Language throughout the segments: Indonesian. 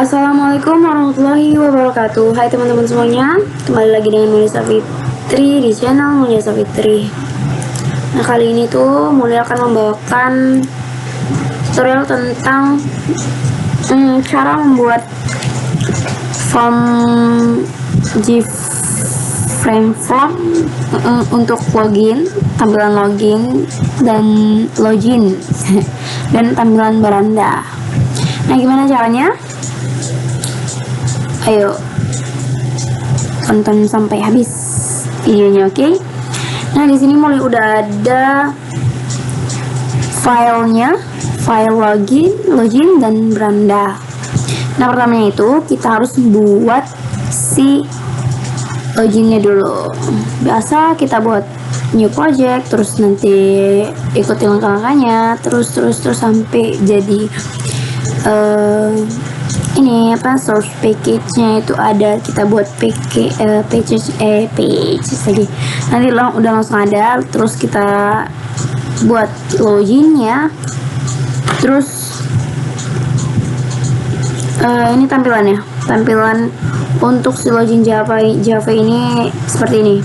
Assalamualaikum warahmatullahi wabarakatuh. Hai teman-teman semuanya, kembali lagi dengan Mulia Safitri di channel Mulia Safitri. Nah, kali ini tuh Mulia akan membawakan tutorial tentang cara membuat form Gframe form untuk login, tampilan login dan login dan tampilan beranda. Nah, gimana caranya? Ayo tonton sampai habis videonya, oke? Nah, di sini mulai udah ada filenya, file login dan beranda. Nah, pertamanya itu kita harus buat si loginnya dulu. Biasa kita buat new project, terus nanti ikuti langkah-langkahnya, terus sampai jadi ini source package-nya itu ada, kita buat page lagi, nanti udah langsung ada, terus kita buat login-nya, terus ini tampilan untuk si login Java ini seperti ini.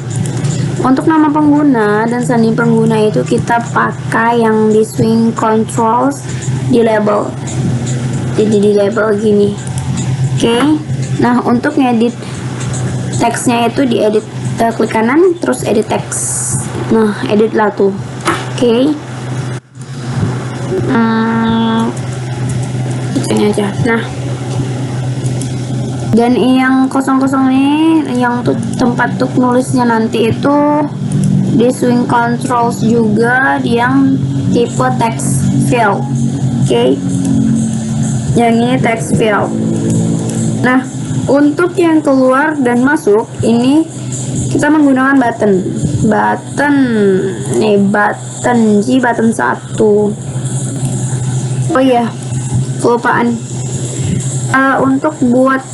Untuk nama pengguna dan sandi pengguna itu kita pakai yang di swing controls di label, jadi di label gini, oke? Nah, untuk ngedit teksnya itu diedit, klik kanan terus edit teks. Nah, edit lah tuh, oke? Ini aja. Nah, dan yang kosong-kosong ini yang tuh tempat untuk nulisnya nanti itu di swing controls juga, yang tipe text field, oke? Yang ini text field. Nah, untuk yang keluar dan masuk ini kita menggunakan button G button 1. Oh iya, kelupaan, untuk buat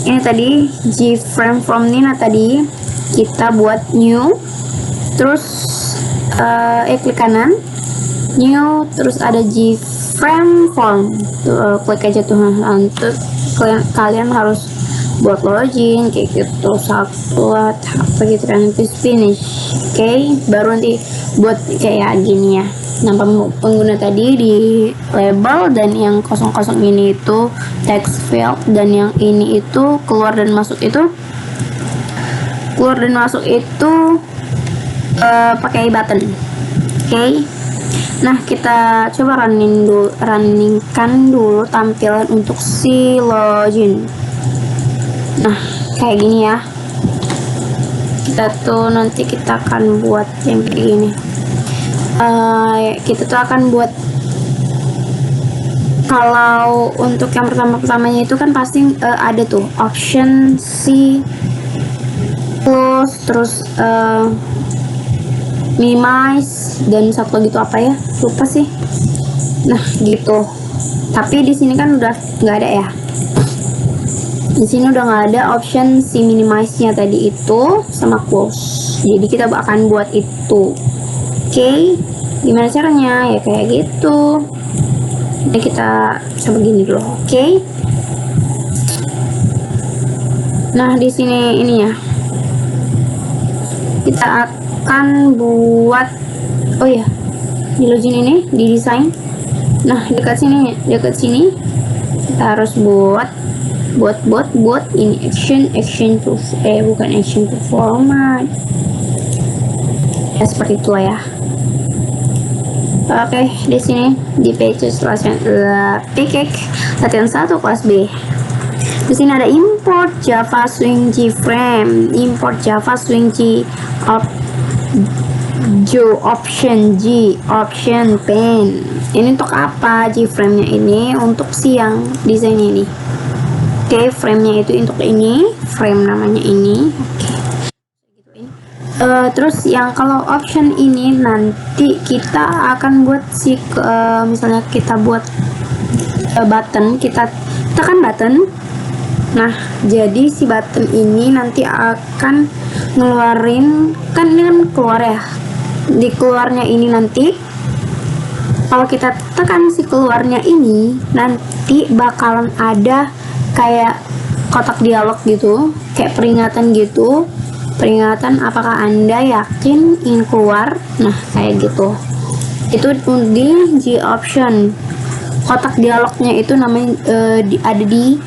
ini tadi Gframe form ini, nah tadi kita buat new, terus klik kanan new, terus ada Gframe form tuh, klik aja tuh. Untuk kalian harus buat login kayak gitu, buat apa gitu kan, finish, oke? Baru nanti buat kayak gini ya. Nah, pengguna tadi di label, dan yang kosong-kosong ini itu text field, dan yang ini itu keluar dan masuk itu pakai button, oke? Nah, kita coba runningkan dulu tampilan untuk si login. Nah, kayak gini ya. Nanti kita akan buat yang kayak gini. Kita tuh akan buat, kalau untuk yang pertamanya itu kan pasti ada tuh option si close, terus minimize, dan satu lagi itu apa ya, lupa sih. Nah, gitu. Tapi di sini kan udah nggak ada ya. Di sini udah nggak ada option si minimize-nya tadi itu sama close. Jadi kita akan buat itu. Oke, gimana caranya? Ya kayak gitu. Ini kita coba gini dulu. Oke. Nah, di sini ini ya. Kita akan buat, oh ya, di login ini, di desain. Nah, dekat sini kita harus buat ini action to format ya, seperti itu lah ya. Oke, di sini di pages latihan 1 kelas B. Di sini ada import Java Swing Gframe, import Java Swing option pen. Ini untuk apa? Gframe-nya ini untuk siang desainnya ini. Oke, frame-nya itu untuk ini, frame namanya ini. Oke. Terus yang kalau option ini nanti kita akan buat misalnya kita buat button, kita tekan button. Nah, jadi si button ini nanti akan ngeluarin, kan ini kan keluar ya. Di keluarnya ini nanti kalau kita tekan si keluarnya ini, nanti bakalan ada kayak kotak dialog gitu, kayak peringatan gitu. Peringatan, apakah Anda yakin ingin keluar? Nah, kayak gitu. Itu di G option. Kotak dialognya itu namanya ada di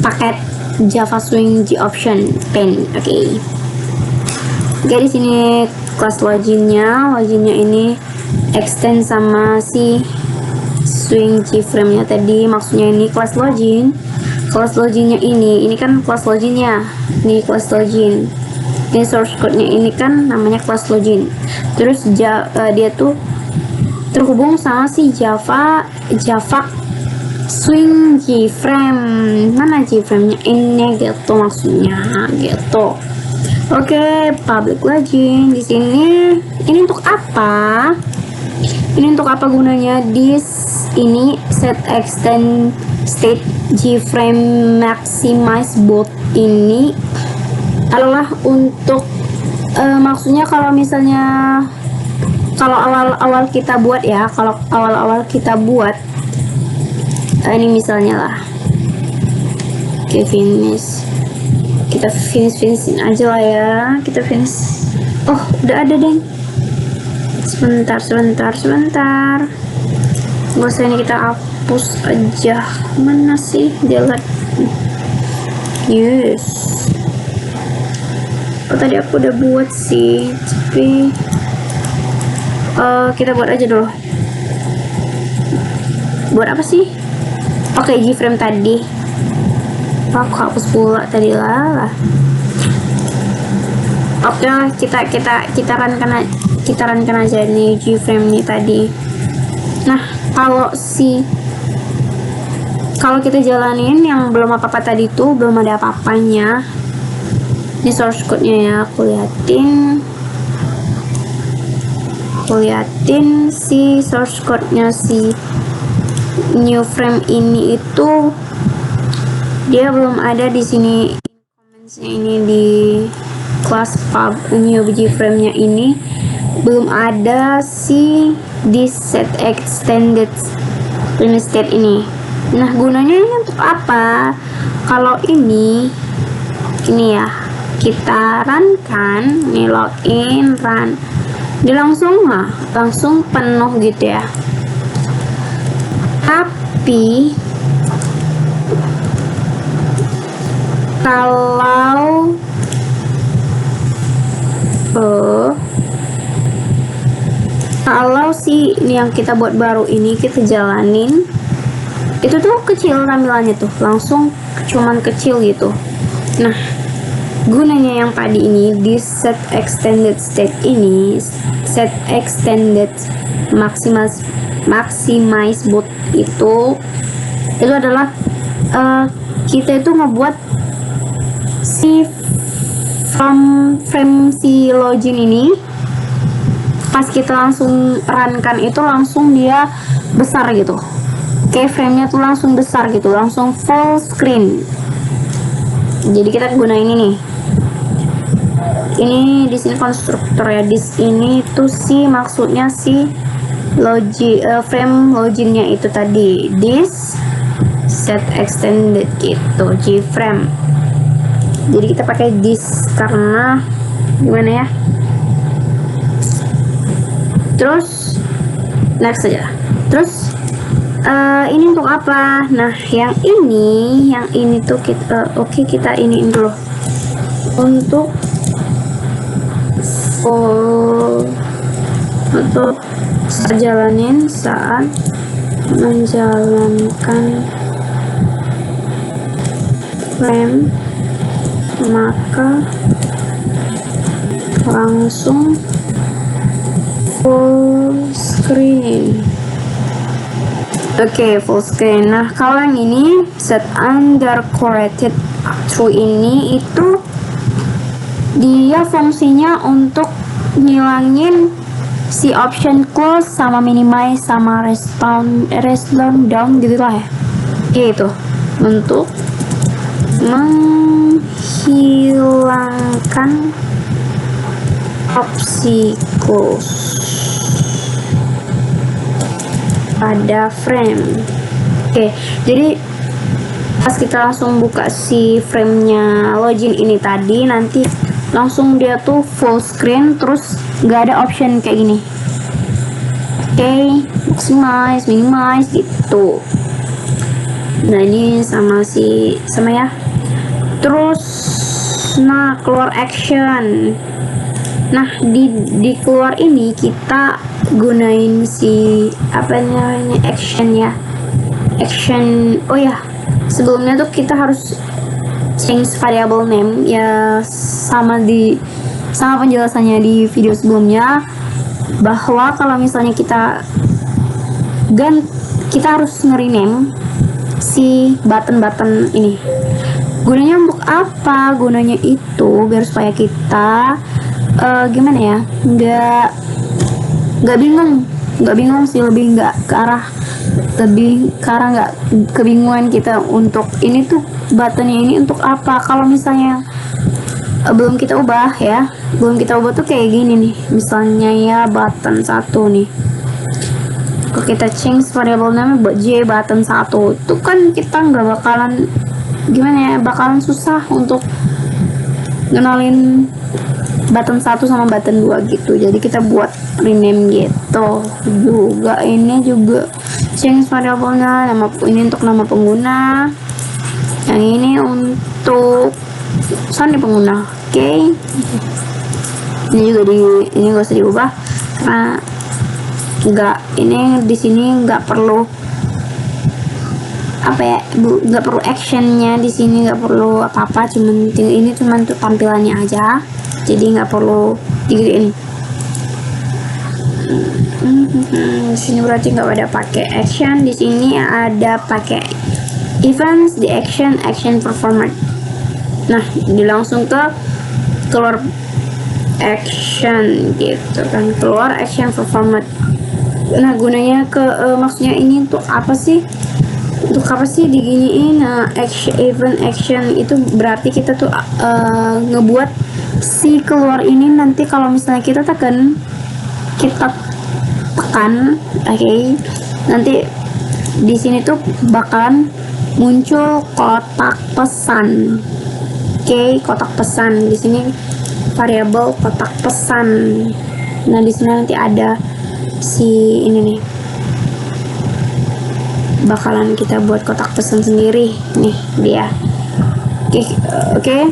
paket Java Swing G option pen. Oke. Jadi sini class loginnya ini extend sama si swing keyframe-nya tadi. Maksudnya ini class loginnya ini kan class loginnya, ini class login, ini source code-nya ini kan namanya class login. Terus dia tuh terhubung sama si Java swing keyframe. Mana keyframe-nya ini gitu, maksudnya gitu. Oke, public login di sini. Ini untuk apa? Ini untuk apa gunanya? Ini set extend state Gframe maximize both ini adalah untuk maksudnya kalau misalnya kalau awal-awal kita buat ya, ini misalnya lah, oke, kita finishin aja lah ya, kita finish. Oh, udah ada deh. Sebentar. Gak usah, ini kita hapus aja. Mana sih delete? Yes. Oh, tadi aku udah buat sih, tapi kita buat aja dulu. Buat apa sih? Oke, Gframe tadi. Aku hapus pula tadi lah. Oke, kita runkan aja nih Gframe nih tadi. Nah, kalau kita jalanin yang belum apa-apa tadi tuh, belum ada apa-apanya. Ini source code-nya ya, aku liatin si source code-nya si new frame ini itu dia belum ada di sini. Comments-nya ini di class pub new Gframe-nya ini belum ada si this set extended state ini. Nah, gunanya ini untuk apa? Kalau ini ya, kita run kan, ini login run, dia langsung penuh gitu ya. Tapi kalau si ini yang kita buat baru ini kita jalanin, itu tuh kecil tampilannya tuh, langsung cuman kecil gitu. Nah, gunanya yang tadi ini di set extended state ini, set extended maximize both itu adalah kita itu ngebuat si frame si login ini pas kita langsung runkan itu langsung dia besar gitu. Keyframe-nya tuh langsung besar gitu, langsung full screen. Jadi kita gunain ini nih. Ini di sini konstruktor ya. Di sini tuh si maksudnya si frame loginnya itu tadi. This set extended gitu, Gframe. Jadi kita pakai this karena gimana ya? Terus next aja. Terus ini untuk apa? Nah, yang ini tuh kita kita iniin dulu untuk saat menjalankan frame, maka langsung full screen. Oke, full screen. Nah, kalau yang ini set undercorrected true ini itu dia fungsinya untuk ngilangin si option close sama minimize sama restore down gitu lah ya. Itu untuk menghilangkan opsi close pada frame. Oke, jadi Pas kita langsung buka si frame-nya login ini tadi, nanti langsung dia tuh full screen, terus nggak ada option kayak gini. Oke, maximize, minimize gitu. Nah ini sama ya. Terus nah keluar action. Nah di keluar ini kita gunain si apa namanya action ya. Action. Oh ya, sebelumnya tuh kita harus change variable name ya, sama penjelasannya di video sebelumnya, bahwa kalau misalnya kita harus nge-rename si button ini. Gunanya untuk apa? Gunanya itu biar supaya kita gimana ya, nggak bingung sih, lebih nggak kebingungan kita untuk ini tuh buttonnya ini untuk apa. Kalau misalnya belum kita ubah tuh kayak gini nih, misalnya ya button 1 nih, kalau kita change variable name buat J button 1 itu kan kita nggak bakalan susah untuk ngenalin button 1 sama button 2 gitu. Jadi kita buat rename gitu juga. Ini juga change variabelnya, ini untuk nama pengguna, yang ini untuk sandi pengguna. Oke. Ini juga ini gak usah diubah karena di sini nggak perlu nggak perlu actionnya di sini, nggak perlu apa-apa, ini cuman tuh tampilannya aja, jadi nggak perlu digituin. Di sini berarti nggak ada pakai action, di sini ada pakai events di action performer. Nah di langsung ke keluar action gitu kan, keluar action performer. Nah gunanya maksudnya ini untuk apa sih? Diginiin event action itu berarti kita tuh ngebuat si keluar ini nanti kalau misalnya kita tekan, oke, nanti di sini tuh bakalan muncul kotak pesan. Oke, kotak pesan di sini variabel kotak pesan. Nah di sini nanti ada si ini nih, bakalan kita buat kotak pesan sendiri nih dia. Oke.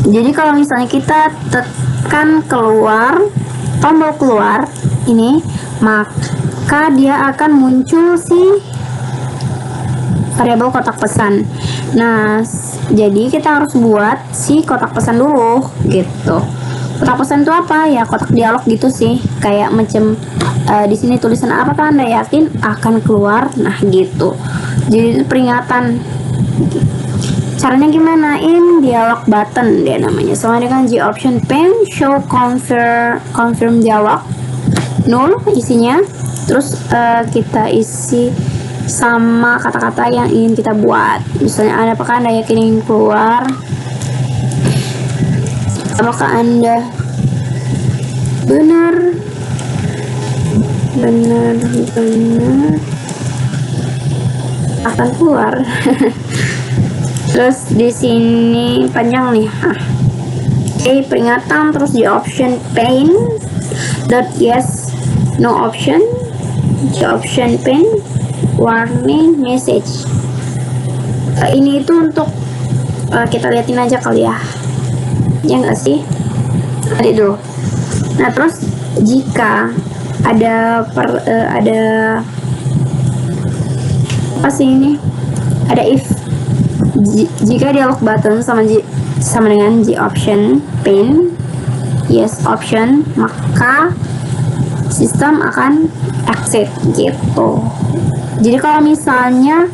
Jadi kalau misalnya kita tekan tombol keluar ini, maka dia akan muncul si variabel kotak pesan. Nah jadi kita harus buat si kotak pesan dulu gitu. Kotak pesan itu apa ya? Kotak dialog gitu sih, kayak macam di sini tulisan apakah Anda yakin akan keluar, nah gitu. Jadi itu peringatan. Caranya gimana? In dialog button dia namanya, sama dengan G option pane show confirm dialog null isinya, terus kita isi sama kata-kata yang ingin kita buat. Misalnya apakah Anda yakin ingin keluar, apakah Anda benar akan keluar. Terus di sini panjang nih. Oke, peringatan, terus di option pane dot yes no option, di option pane warning message. Ini itu untuk kita liatin aja kali ya nggak sih, ada dulu. Nah terus jika ada apa sih ini, ada if jika dialog button sama dengan G option pane yes option, maka sistem akan exit gitu. Jadi kalau misalnya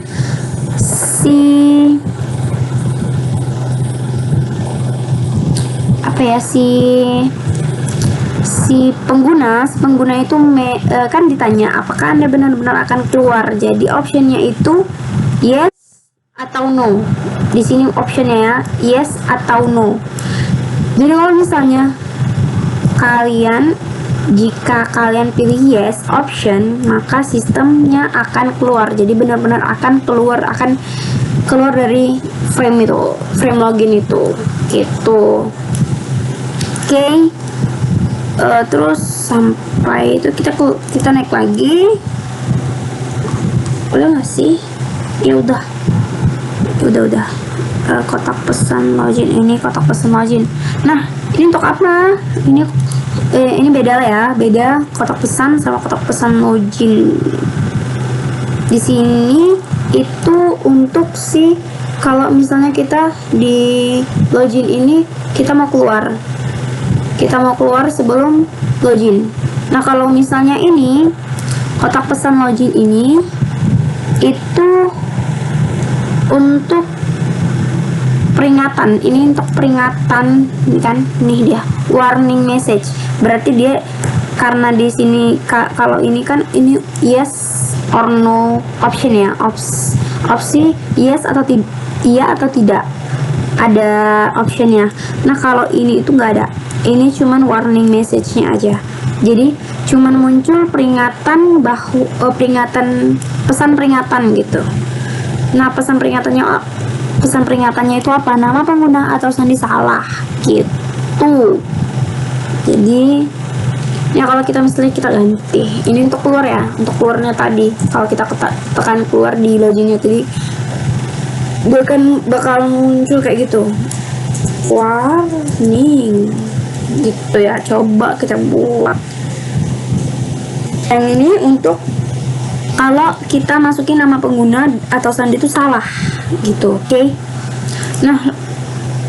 si pengguna itu kan ditanya apakah Anda benar-benar akan keluar. Jadi optionnya itu yes atau no. Di sini optionnya ya yes atau no. Jadi kalau misalnya jika kalian pilih yes option, maka sistemnya akan keluar. Jadi benar-benar akan keluar, akan keluar dari frame login itu gitu. Oke. Terus sampai itu kita naik lagi. Udah nggak sih? Ya udah. Kotak pesan login ini, kotak pesan login. Nah, ini untuk apa? Ini beda lah ya, beda kotak pesan sama kotak pesan login. Di sini itu untuk kalau misalnya kita di login ini kita mau keluar sebelum login. Nah, kalau misalnya ini kotak pesan login ini itu untuk peringatan. Ini untuk peringatan, ini kan, nih dia warning message. Berarti dia karena di sini kalau ini kan ini yes or no option ya, opsi yes atau iya atau tidak ada optionnya. Nah, kalau ini itu nggak ada, ini cuman warning message-nya aja. Jadi cuman muncul peringatan pesan peringatan gitu. Nah, pesan peringatannya itu apa? Nama pengguna atau sandi salah gitu. Jadi ya kalau kita misalnya kita ganti ini untuk keluar ya, untuk keluarnya tadi kalau kita tekan keluar di loginnya tadi dia kan bakal muncul kayak gitu, warning gitu ya. Coba kita buat yang ini untuk kalau kita masukin nama pengguna atau sandi itu salah gitu. Oke. Nah,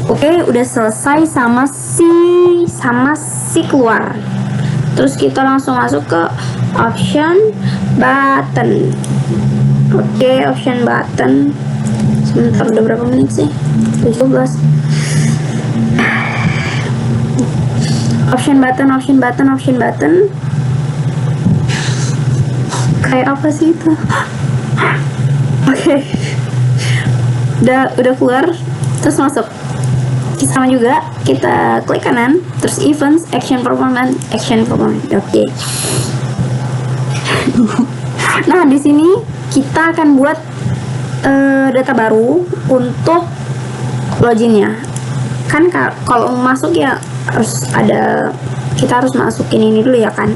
oke, udah selesai sama si keluar. Terus kita langsung masuk ke option button. Oke, option button. Sebentar, udah berapa menit sih? 17. Option button. Kayak apa sih itu? Oke. Udah keluar, terus masuk. Sama juga kita klik kanan, terus events, action performance. Oke. Nah, di sini kita akan buat data baru untuk loginnya. Kan kalau masuk ya kita harus masukin ini dulu ya kan,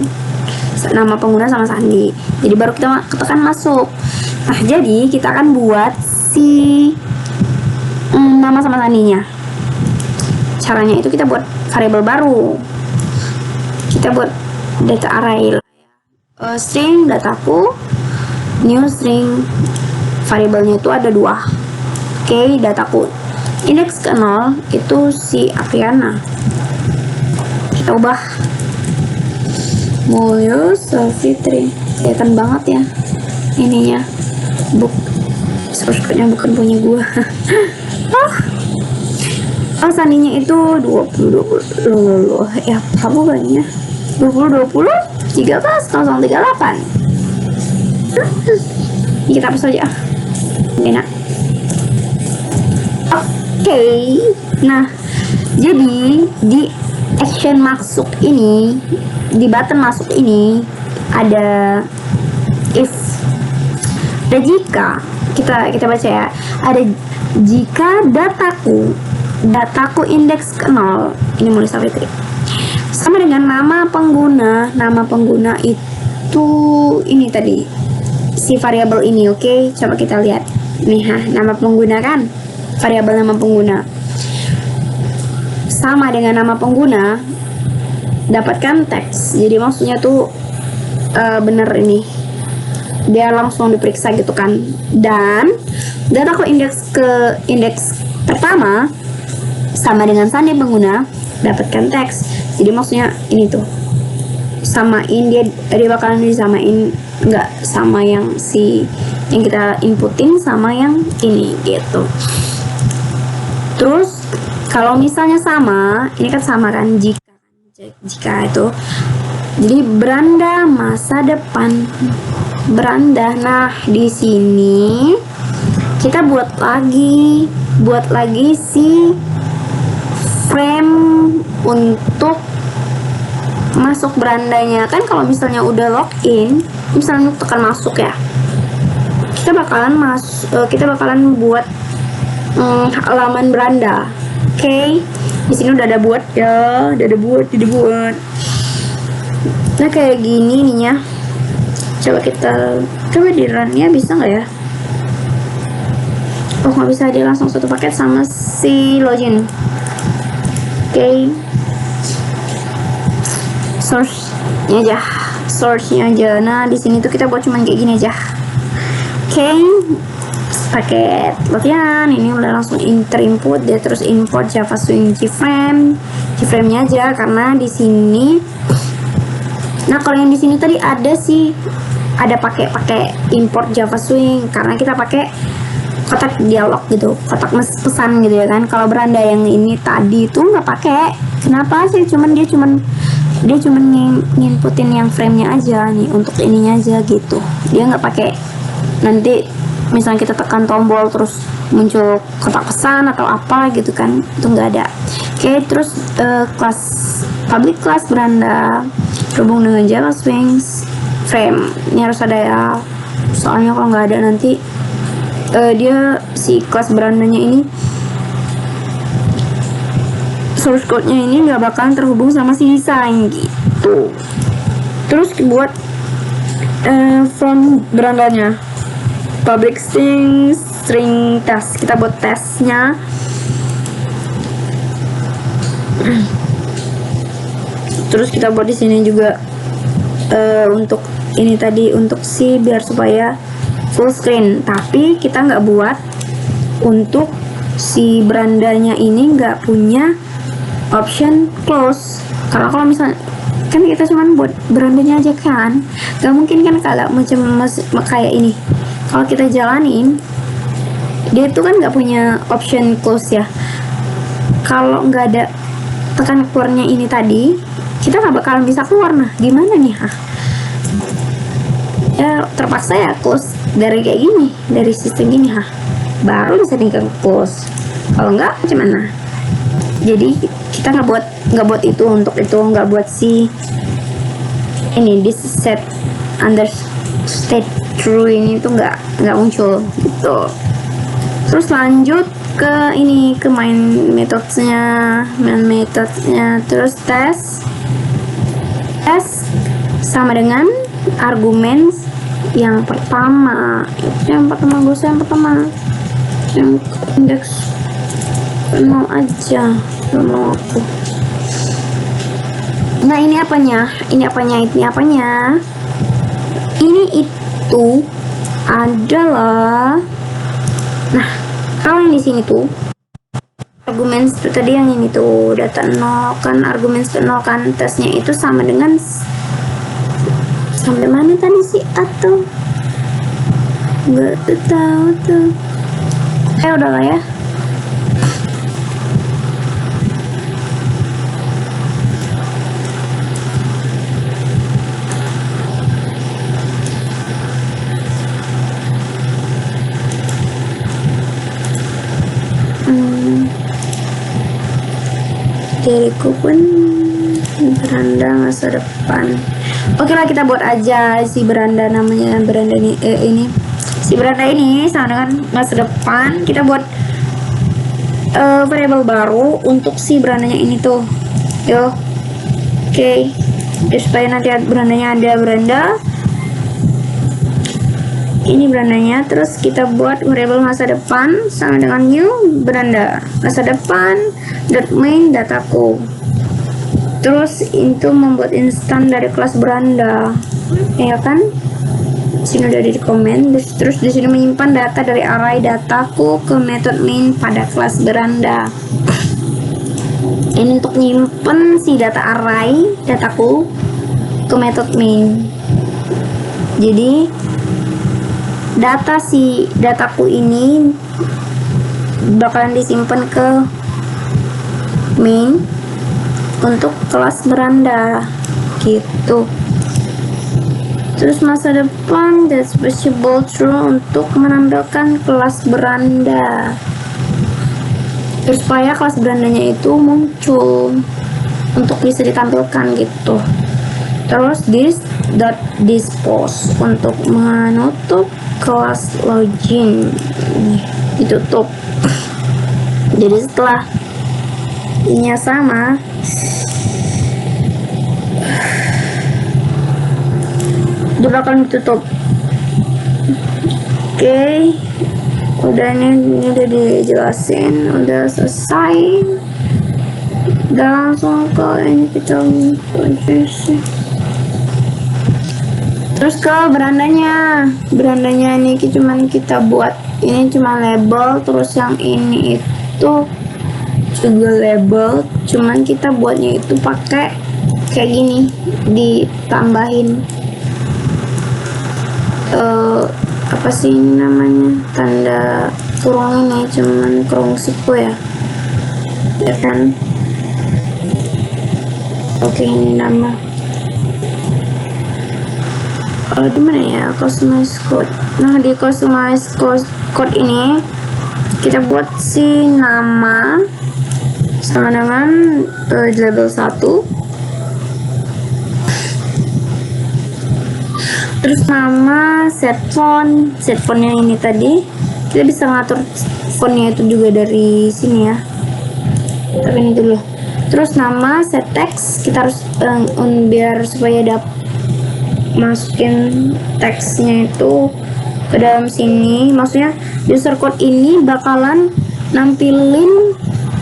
nama pengguna sama sandi. Jadi baru kita tekan masuk. Nah, jadi kita akan buat nama sama sandinya. Caranya itu kita buat variabel baru. Kita buat data array. String dataku, new string, variabelnya itu ada 2. Oke, dataku indeks ke 0 itu si Apriana. Kita ubah Mulyo Fitri. Kelihatan banget ya ininya. Source-nya bukan punya gua. Sandinya itu 20 ya, kamu banyak 20 13 038. Kita hapus saja. Enak. Oke. Nah, jadi di action masuk ini, di button masuk ini ada if, ada jika. Kita baca ya. Ada jika dataku indeks ke 0, ini mulai sampai Fitri, sama dengan nama pengguna itu ini tadi si variabel ini. Oke, coba kita lihat nih, nama pengguna kan, variabel nama pengguna sama dengan nama pengguna, dapatkan teks. Jadi maksudnya tuh bener, ini dia langsung diperiksa gitu kan. Dan dataku indeks pertama sama dengan sandi pengguna, dapatkan teks. Jadi maksudnya ini tuh samain, dia bakalan disamain, nggak sama yang yang kita inputin sama yang ini gitu. Terus kalau misalnya sama, ini kan sama kan, jika itu jadi beranda masa depan, beranda. Nah, di sini kita buat lagi si frame untuk masuk berandanya. Kan kalau misalnya udah login, misalnya tekan masuk ya, kita bakalan buat halaman beranda. Oke, di sini udah ada buat ya, udah dibuat. Nah kayak gini nih ya. Coba di run ya, bisa nggak ya? Oh nggak bisa, dia langsung satu paket sama si login. Oke, source-nya aja. Nah di sini tuh kita buat cuman kayak gini aja. Oke, paket latihan ini udah langsung input dia, terus import Java Swing Gframe-nya aja karena di sini. Nah kalau yang di sini tadi ada pakai import Java Swing karena kita pakai kotak dialog gitu, kotak pesan gitu ya kan. Kalau beranda yang ini tadi itu nggak pakai. Kenapa sih? Dia cuman nginputin yang frame-nya aja nih, untuk ininya aja gitu. Dia nggak pakai. Nanti misalnya kita tekan tombol terus muncul kotak pesan atau apa gitu kan, itu nggak ada. Oke, terus kelas public class beranda terhubung dengan Java Swing frame. Ini harus ada ya, soalnya kalau nggak ada nanti dia si kelas berandanya ini source code-nya ini nggak bakalan terhubung sama si desain gitu. Terus buat from berandanya public string test, kita buat tesnya. Terus kita buat di sini juga untuk ini tadi, untuk si biar supaya full screen, tapi kita nggak buat untuk si berandanya ini nggak punya option close. Karena kalau misalnya kan kita cuman buat berandanya aja kan, nggak mungkin kan kalau macam kayak ini. Kalau kita jalanin, dia itu kan nggak punya option close ya. Kalau nggak ada tekan keluarnya ini tadi, kita nggak bakalan bisa keluar. Nah gimana nih? Ya terpaksa ya close dari kayak gini, dari sistem gini baru bisa tinggal close. Kalau nggak gimana? Jadi kita nggak buat itu, untuk itu nggak buat si ini this set under state true ini tuh nggak muncul gitu. Terus lanjut ke ini, ke main methodenya, terus tes sama dengan argumen yang pertama yang indeks 0 aja, 0 aku. Nah ini apanya? Ini itu adalah, nah kalau yang di sini tuh argumen itu tadi, yang ini tuh data 0 kan, argumen 0 kan, tesnya itu sama dengan sampai mana tadi sih, atau nggak tahu tuh. Udah lah ya. Diriku pun beranda masa depan. Oke lah, kita buat aja si beranda, namanya beranda ini si beranda ini sama dengan masa depan. Kita buat variabel baru untuk si berandanya ini tuh. Yo, oke. Supaya nanti berandanya ada beranda ini berandanya. Terus kita buat variabel masa depan sama dengan new beranda masa depan .main dataku. Terus itu membuat instan dari kelas beranda, ya kan? Sini udah di komen. Terus di sini menyimpan data dari array dataku ke method main pada kelas beranda. Ini untuk nyimpen si data array dataku ke method main. Jadi dataku ini bakalan disimpan ke main untuk kelas beranda gitu. Terus masa depan that's possible true untuk menampilkan kelas beranda, supaya kelas berandanya itu muncul untuk bisa ditampilkan gitu. Terus dispose untuk menutup kelas login, ditutup. Jadi setelah ini sama, dia bakal ditutup. Oke, udah ini udah dijelasin, udah selesai. Udah langsung ke ini kita sih. Terus ke berandanya ini cuman kita buat, ini cuma label, terus yang ini itu juga label, cuman kita buatnya itu pakai kayak gini, ditambahin apa sih ini namanya, tanda kurung ini, cuman kurung siku ya kan. Oke, ini nama di mana ya, customize code. Nah, di customize code ini kita buat si nama sama dengan label 1, terus nama, set fontnya ini tadi kita bisa ngatur fontnya itu juga dari sini ya, tapi ini dulu. Terus nama, set text kita harus biar supaya dapat masukin teksnya itu ke dalam sini, maksudnya user code ini bakalan nampilin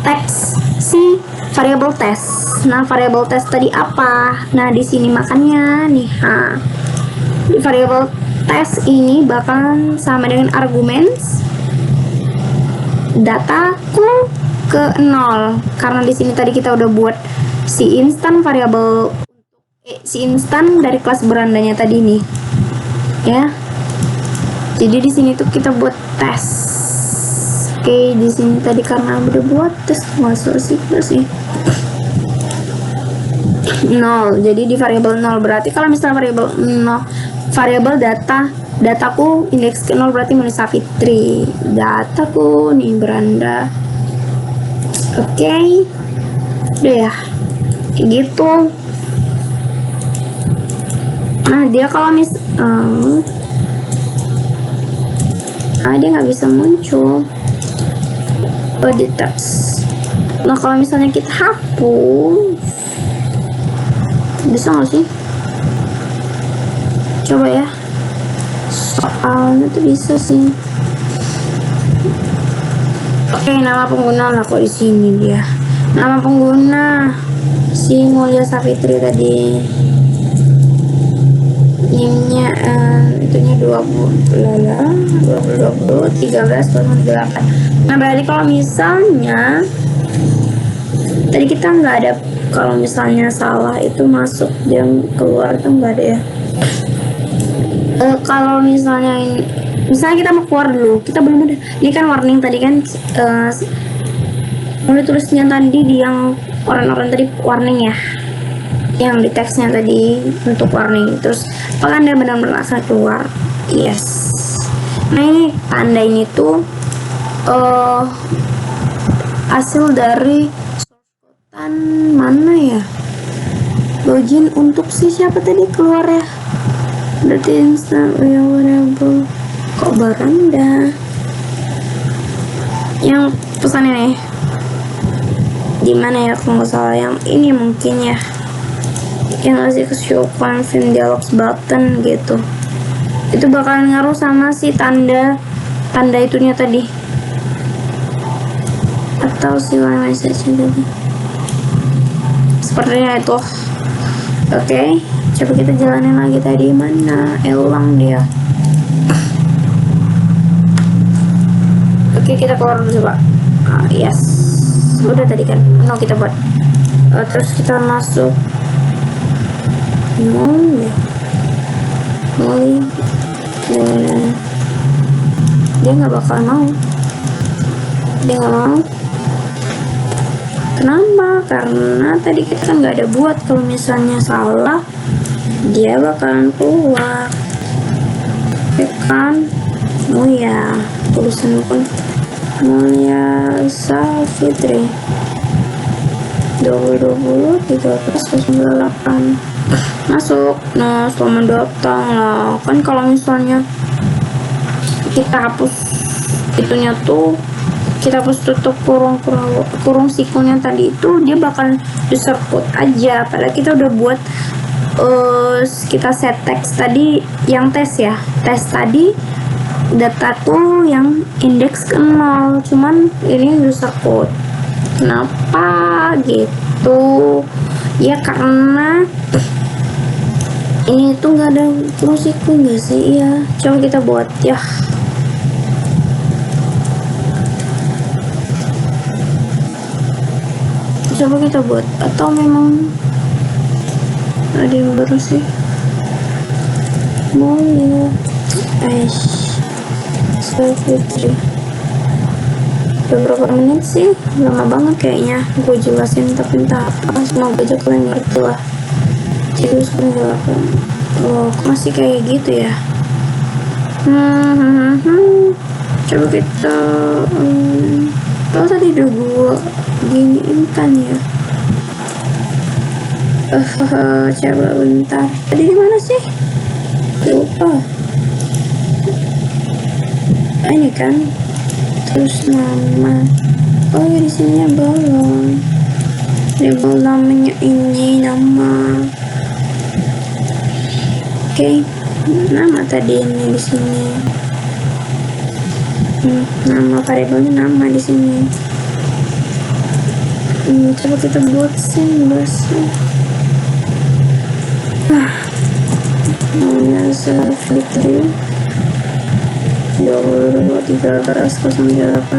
teks si variable test. Nah, variable test tadi apa? Nah, di sini makanya nih, di variable test ini bakalan sama dengan arguments dataku ke 0, karena di sini tadi kita udah buat si instan variable si instan dari kelas berandanya tadi nih ya. Jadi di sini tuh kita buat tes. Oke, di sini tadi karena udah buat tes masuk sih 0, jadi di variable 0 berarti kalau misalnya variable dataku indeks ke 0 berarti Melissa Fitri, dataku nih beranda. Oke, udah ya kayak gitu. Nah, dia kalau dia nggak bisa muncul di tabs. Nah, kalau misalnya kita hapus, bisa nggak sih? Coba ya, soalnya tuh bisa sih. Oke, nama pengguna lah kok di sini dia. Nama pengguna si Mulia Safitri tadi. NIM-nya itunya 13,8. Nah, berarti kalau misalnya tadi kita nggak ada, kalau misalnya salah itu masuk dan keluar tuh nggak ada ya. Kalau misalnya kita mau keluar dulu, kita belum ada. Ini kan warning tadi kan, udah tulisnya tadi di yang orang-orang tadi warning ya, yang di teksnya tadi untuk warning. Terus apakah Anda benar-benar akan keluar? Yes. Nah, ini tanda ini tuh hasil dari source mana ya, login untuk si siapa tadi keluar ya, berarti instant variable kok beranda yang pesan ini di mana ya, kalau nggak salah yang ini mungkin ya, yang ngasih ke show confirm dialogs button gitu. Itu bakalan ngaruh sama si tanda itunya tadi, atau si line message tadi sepertinya itu. Oke, coba kita jalanin lagi. Tadi mana elang dia. Oke, kita keluar dulu coba. Yes, udah tadi kan kita buat. Terus kita masuk mulai dia nggak bakal mau. Kenapa? Karena tadi kita kan nggak ada buat. Kalau misalnya salah, dia bakalan keluar ya kan. Oh ya, tulisan pun Mulia Safitri 2020-13-08 masuk. Nah, selamat datang lah. Kan kalau misalnya kita hapus itunya tuh, kita harus tutup kurung sikulnya tadi itu, dia bakal diserput aja. Padahal kita udah buat kita set teks tadi yang tes ya, tes tadi data tuh yang indeks ke 0, cuman ini diserput. Kenapa gitu ya? Karena ini tuh nggak ada kurung sikul nggak sih ya. Coba kita buat ya. Coba kita buat, atau memang ada yang baru sih? Boleh. Fitri. Udah berapa menit sih? Lama banget kayaknya gue jelasin, tapi entah apa, semoga aja kalian ngerti lah. Jadi penjelasan. Oh, masih kayak gitu ya. Coba kita kalau tadi udah gue giniin kan ya. Coba bentar. Tadi di mana sih? Lupa. Ini kan. Terus nama. Oh ya, di sini belum. Label namanya ini nama. Oke. Nama tadi ini di sini. Nama variabelnya nama di sini. Coba kita buat bahasa. Namanya Fitri 22.13.08.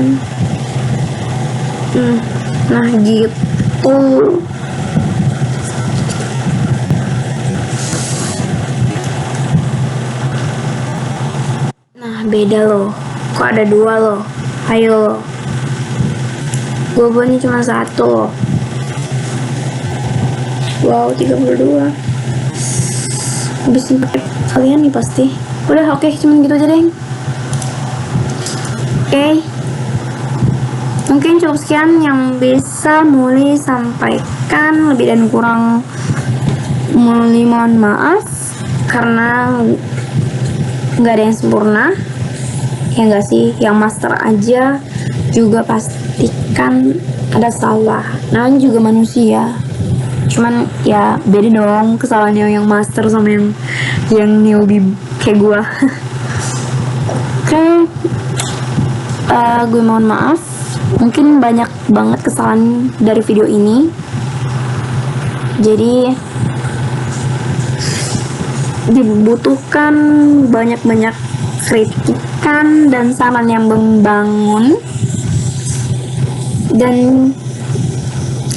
Nah gitu. Nah beda loh, kok ada 2 loh. Ayo, gue buatnya cuma 1. Wow, 32. Habisin pakai kalian nih pasti. Udah oke, cuman gitu aja deh. Oke. Mungkin cukup sekian yang bisa Muli sampaikan. Lebih dan kurang Muli mohon maaf, karena nggak ada yang sempurna. Ya nggak sih, yang master aja juga pastikan ada salah. Namanya juga manusia. Cuman ya beda dong kesalahannya yang master sama yang newbie kayak gua. Oke. Gue mohon maaf, mungkin banyak banget kesalahan dari video ini. Jadi dibutuhkan banyak-banyak kritikan dan saran yang membangun. Dan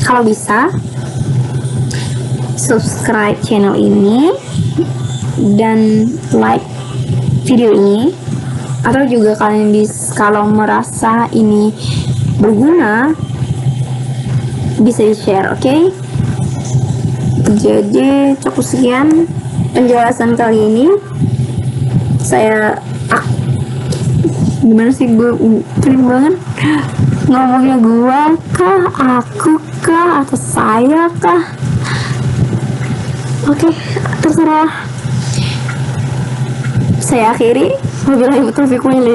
kalau bisa subscribe channel ini dan like video ini, atau juga kalian kalau merasa ini berguna bisa di share. Oke? Jadi cukup sekian penjelasan kali ini. Saya gimana sih, gue keren banget ngomongnya, gue kah, aku kah, atau saya kah? Oke, terserah. Saya akhiri. Wabillahi taufiq wal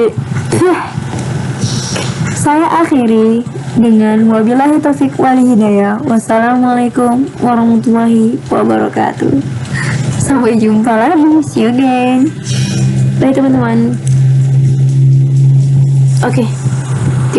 Saya akhiri dengan wabillahi taufiq wal hidayah. Wassalamualaikum warahmatullahi wabarakatuh. Sampai jumpa lagi. See you again. Bye teman-teman. Oke.